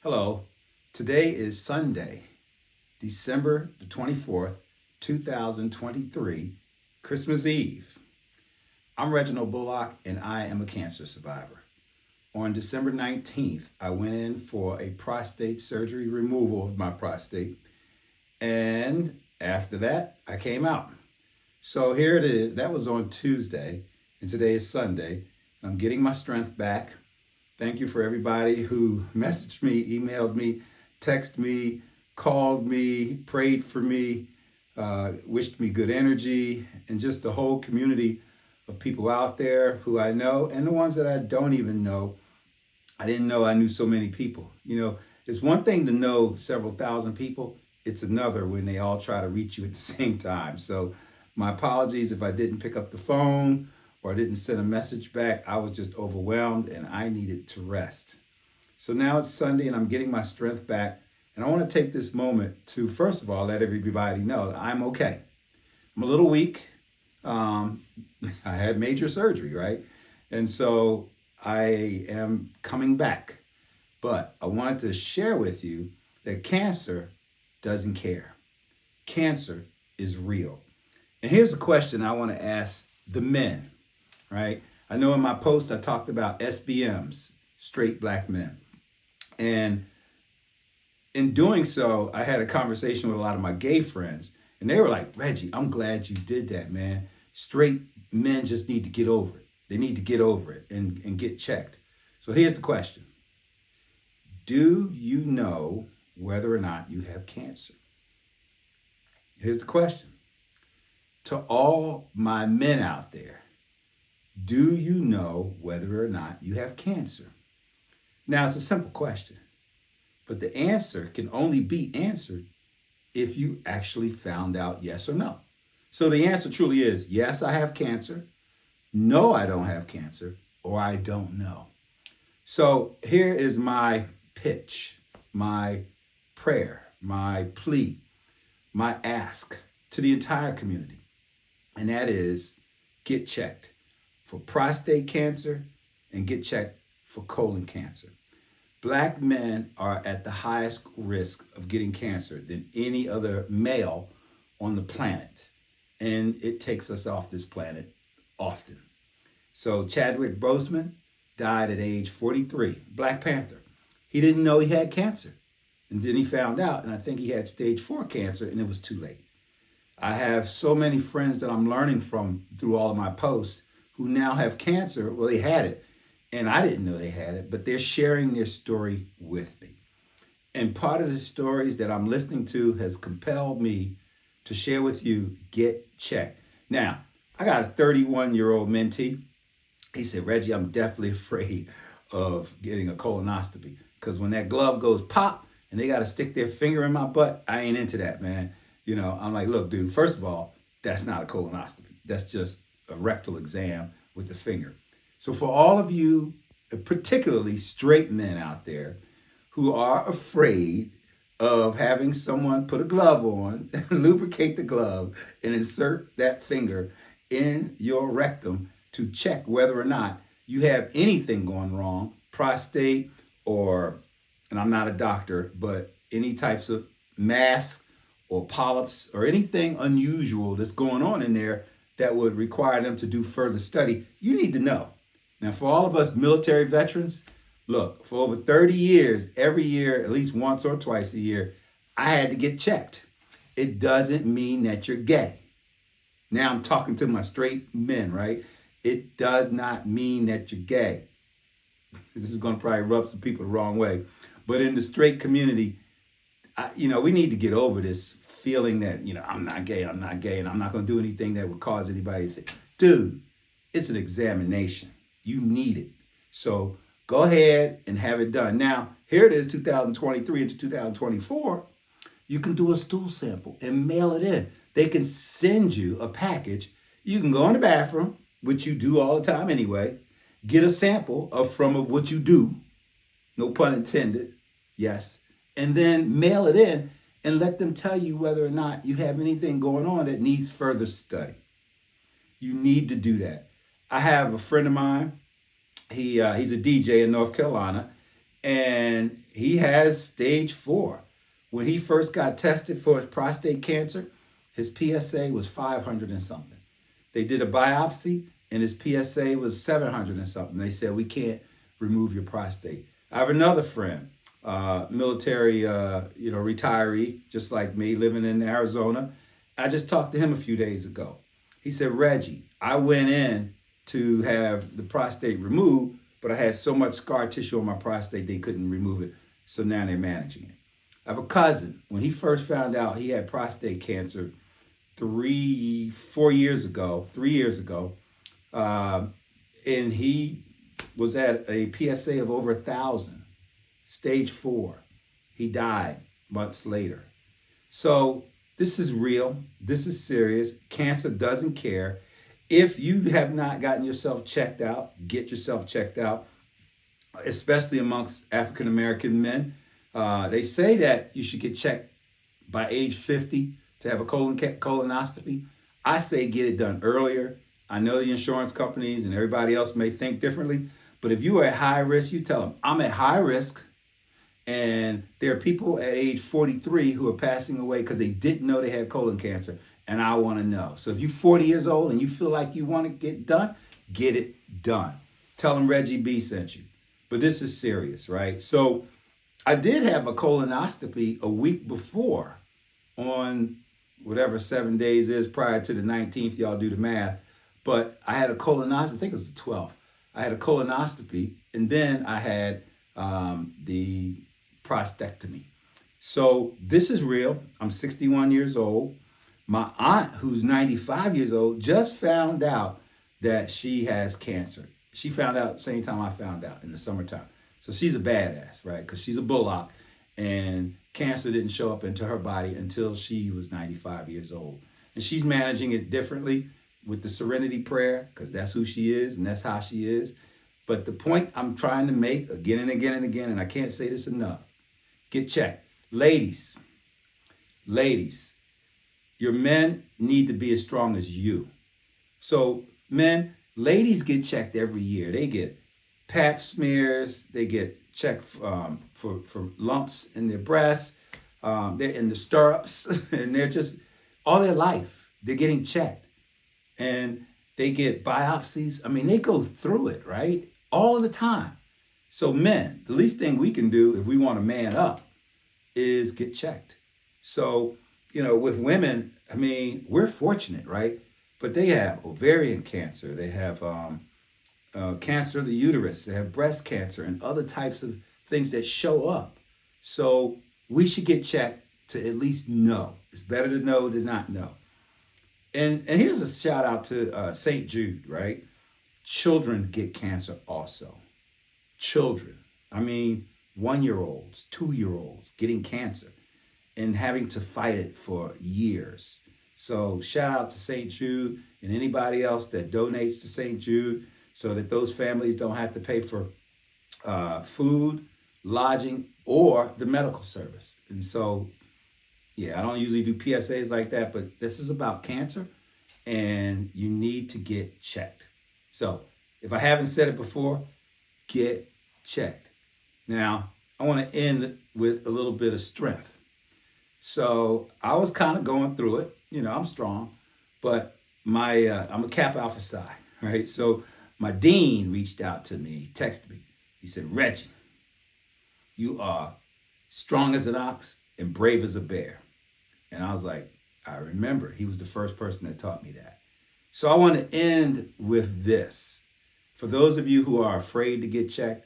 Hello. Today is Sunday, December the 24th, 2023, Christmas Eve. I'm Reginald Bullock and I am a cancer survivor. On December 19th, I went in for a prostate surgery removal of my prostate. And after that, I came out. So here it is. That was on Tuesday, and today is Sunday. I'm getting my strength back. Thank you for everybody who messaged me, emailed me, texted me, called me, prayed for me, wished me good energy, and just the whole community of people out there who I know and the ones that I don't even know. I didn't know I knew so many people. You know, it's one thing to know several thousand people. It's another when they all try to reach you at the same time. So my apologies if I didn't pick up the phone or I didn't send a message back. I was just overwhelmed and I needed to rest. So now it's Sunday and I'm getting my strength back. And I want to take this moment to, first of all, let everybody know that I'm okay. I'm a little weak. I had major surgery, right? And so I am coming back. But I wanted to share with you that cancer doesn't care. Cancer is real. And here's a question I want to ask the men. Right? I know in my post I talked about SBMs, straight black men. And in doing so, I had a conversation with a lot of my gay friends. And they were like, Reggie, I'm glad you did that, man. Straight men just need to get over it. They need to get over it and get checked. So here's the question. Do you know whether or not you have cancer? Here's the question. To all my men out there, do you know whether or not you have cancer? Now, it's a simple question, but the answer can only be answered if you actually found out yes or no. So the answer truly is, yes, I have cancer. No, I don't have cancer, or I don't know. So here is my pitch, my prayer, my plea, my ask to the entire community. And that is, get checked for prostate cancer and get checked for colon cancer. Black men are at the highest risk of getting cancer than any other male on the planet. And it takes us off this planet often. So Chadwick Boseman died at age 43, Black Panther. He didn't know he had cancer. And then he found out, and I think he had stage 4 cancer, and it was too late. I have so many friends that I'm learning from through all of my posts who now have cancer. Well, they had it, and I didn't know they had it, but they're sharing their story with me. And part of the stories that I'm listening to has compelled me to share with you, get checked. Now, I got a 31-year-old mentee. He said, Reggie, I'm definitely afraid of getting a colonoscopy because when that glove goes pop and they got to stick their finger in my butt, I ain't into that, man. You know, I'm like, look, dude, first of all, that's not a colonoscopy. That's just a rectal exam with the finger. So for all of you, particularly straight men out there who are afraid of having someone put a glove on, lubricate the glove, and insert that finger in your rectum to check whether or not you have anything going wrong, prostate or, and I'm not a doctor, but any types of mass or polyps or anything unusual that's going on in there that would require them to do further study, you need to know. Now, for all of us military veterans, look, for over 30 years, every year, at least once or twice a year, I had to get checked. It doesn't mean that you're gay. Now I'm talking to my straight men, right? It does not mean that you're gay. This is going to probably rub some people the wrong way. But in the straight community, we need to get over this feeling that, I'm not gay, and I'm not going to do anything that would cause anybody to think. Dude, it's an examination. You need it. So go ahead and have it done. Now, here it is, 2023 into 2024. You can do a stool sample and mail it in. They can send you a package. You can go in the bathroom, which you do all the time anyway, get a sample of what you do, no pun intended, yes, and then mail it in and let them tell you whether or not you have anything going on that needs further study. You need to do that. I have a friend of mine. He's a DJ in North Carolina, and he has stage 4. When he first got tested for his prostate cancer, his PSA was 500 and something. They did a biopsy and his PSA was 700 and something. They said, we can't remove your prostate. I have another friend, military, retiree, just like me, living in Arizona. I just talked to him a few days ago. He said, Reggie, I went in to have the prostate removed, but I had so much scar tissue on my prostate, they couldn't remove it. So now they're managing it. I have a cousin. When he first found out he had prostate cancer 3 years ago, and he was at a PSA of over 1,000, stage 4. He died months later. So this is real. This is serious. Cancer doesn't care. If you have not gotten yourself checked out, get yourself checked out, especially amongst African American men. They say that you should get checked by age 50 to have a colonoscopy. I say get it done earlier. I know the insurance companies and everybody else may think differently, but if you are at high risk, you tell them, I'm at high risk, and there are people at age 43 who are passing away because they didn't know they had colon cancer, and I want to know. So if you're 40 years old and you feel like you want to get done, get it done. Tell them Reggie B sent you. But this is serious, right? So I did have a colonoscopy a week before, on whatever 7 days is prior to the 19th, y'all do the math. But I had a colonoscopy, I think it was the 12th. I had a colonoscopy, and then I had the prostatectomy. So this is real. I'm 61 years old. My aunt, who's 95 years old, just found out that she has cancer. She found out the same time I found out, in the summertime. So she's a badass, right? Because she's a bullock, and cancer didn't show up into her body until she was 95 years old. And she's managing it differently with the Serenity Prayer, because that's who she is and that's how she is. But the point I'm trying to make again and again and again, and I can't say this enough, get checked. Ladies, your men need to be as strong as you. So men, ladies get checked every year. They get pap smears, they get checked for lumps in their breasts, they're in the stirrups, and they're just, all their life, they're getting checked. And they get biopsies. I mean, they go through it, right? All of the time. So men, the least thing we can do if we want to man up is get checked. So, with women, I mean, we're fortunate, right? But they have ovarian cancer. They have cancer of the uterus. They have breast cancer and other types of things that show up. So we should get checked to at least know. It's better to know than not know. And here's a shout out to St. Jude, right? Children get cancer also. Children. I mean, 1-year-olds, 2-year-olds getting cancer and having to fight it for years. So shout out to St. Jude and anybody else that donates to St. Jude so that those families don't have to pay for food, lodging, or the medical service. And so, yeah, I don't usually do PSAs like that, but this is about cancer and you need to get checked. So if I haven't said it before, get checked. Now, I want to end with a little bit of strength. So I was kind of going through it. I'm strong, but I'm a Kappa Alpha Psi, right? So my dean reached out to me, texted me. He said, Reggie, you are strong as an ox and brave as a bear. And I was like, I remember. He was the first person that taught me that. So I want to end with this. For those of you who are afraid to get checked,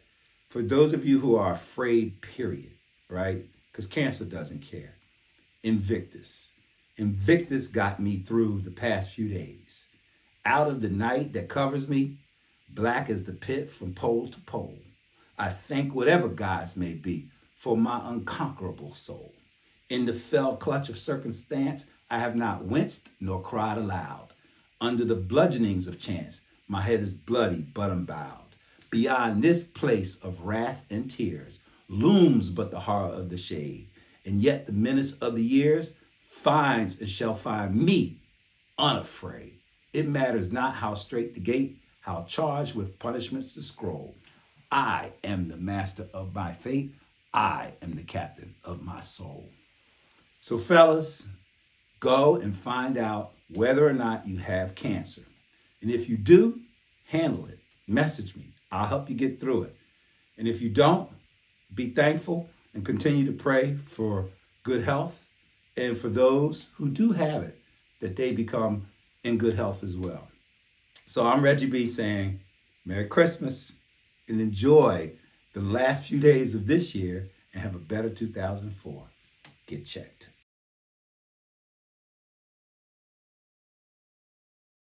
for those of you who are afraid, period, right? Because cancer doesn't care. Invictus. Invictus got me through the past few days. Out of the night that covers me, black as the pit from pole to pole. I thank whatever gods may be for my unconquerable soul. In the fell clutch of circumstance, I have not winced nor cried aloud. Under the bludgeonings of chance, my head is bloody but unbowed. Beyond this place of wrath and tears looms but the horror of the shade, and yet the menace of the years finds and shall find me unafraid. It matters not how straight the gate, how charged with punishments the scroll. I am the master of my fate. I am the captain of my soul. So fellas, go and find out whether or not you have cancer. And if you do, handle it. Message me. I'll help you get through it. And if you don't, be thankful and continue to pray for good health, and for those who do have it, that they become in good health as well. So I'm Reggie B saying Merry Christmas and enjoy the last few days of this year and have a better 2004. Get checked.